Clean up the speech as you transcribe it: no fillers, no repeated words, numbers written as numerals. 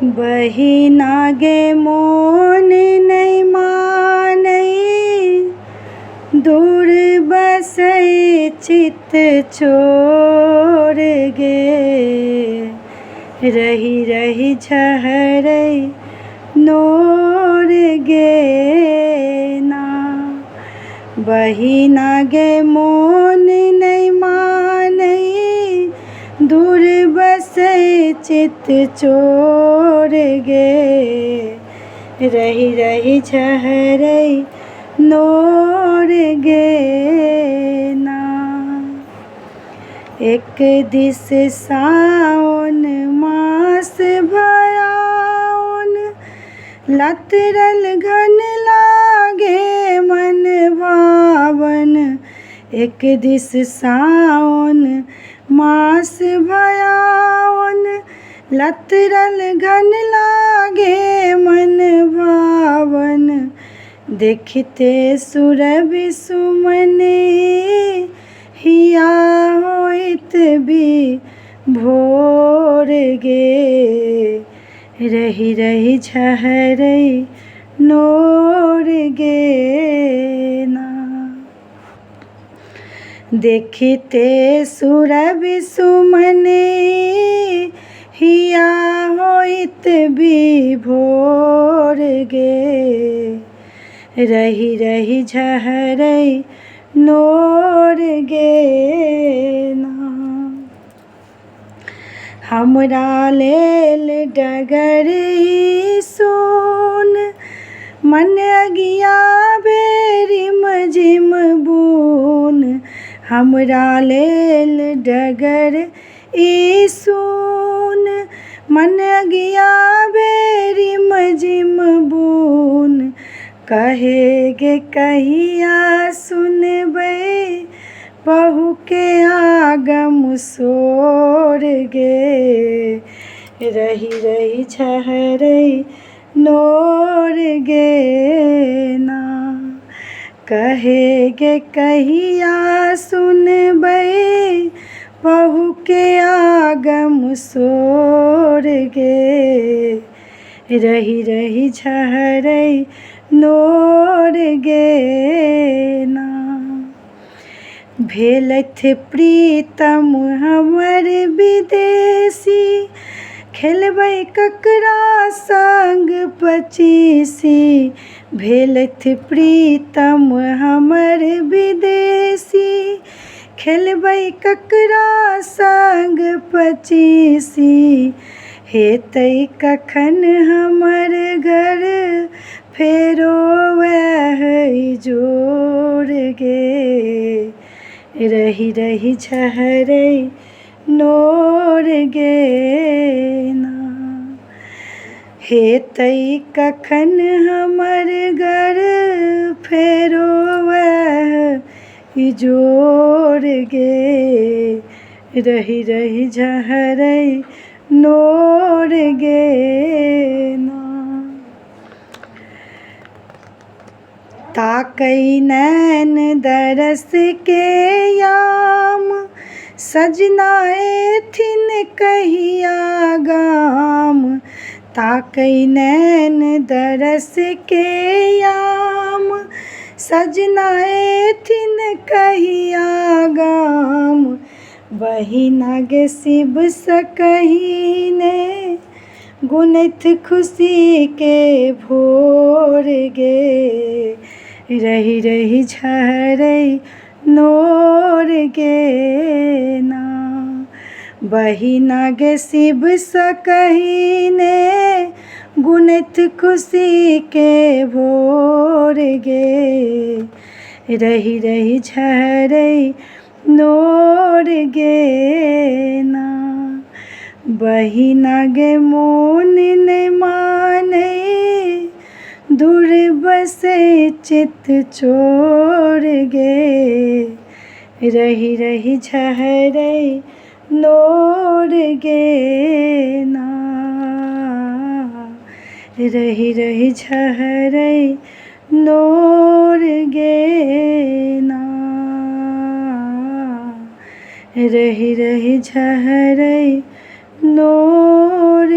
बही नागे मोन नहीं मानै, दूर बसै चित चोर गे। रही रही झहरै नोर गे ना। बही नागे मोन नहीं मानै, दूर बसै चित चोर गे। रही रही झहरै नोर गे ना। एक दिस सावन मास भयाउन, लतरल घन लागे मन भावन। एक दिस सावन मास भयाउन, लतरल घन लागे मन भावन। देखते सुरभि सुमने, हिया होइत विभोर गे। रही रही झहरै नोर गे ना। देखते सुरभि सुमने, हिया होइत विभोर गे। रही रही झहरै नोर गे ना। हमरा लेल डगर ई सोन, मन अगिया बेरिम झिम बून। हमरा लेल डगर ई सोन, मन अगिया बेरिम झिम बून। कहे गे कहिया सुनबै, बहू के आगम सोर गे। रही रही झहरै नोर गे ना। कहे गे कहिया सुनबै, बहू के आगम सोर गे। रही रही झहरै नोर गे ना। भेलथ प्रीतम हमर विदेशी, खेलबै ककरा संग पचीसी। भेलथ प्रीतम हमर विदेशी, खेलबै ककरा संग पचीसी। हेतै कखन हमर घर फेरो वह जोर गे। रही रही झहरै नोर गे ना। हेतै कखन हमर घर फेरो वह जोर गे। रही रही झहरै नोर गे ना। ताकै नैन दरस के याम, सजना एथिन कहिया गाम। ताकै नैन दरस के याम, सजना एथिन कहिया गाम। बही नागे शिव सकहि ने, गुनैथ खुशी के भोर गे। रही रही झहरै नोर गे ना। बही नागे शिव सकहि ने, गुनैथ खुशी के भोर गे। रही रही झहरै नोर गे ना। बही नागे मोन नहीं मानै, दूर बसै चित चोर गे। रही रही झहरै नोर गे ना। रही रही झहरै नोर गे ना। रही रही झहरै नोर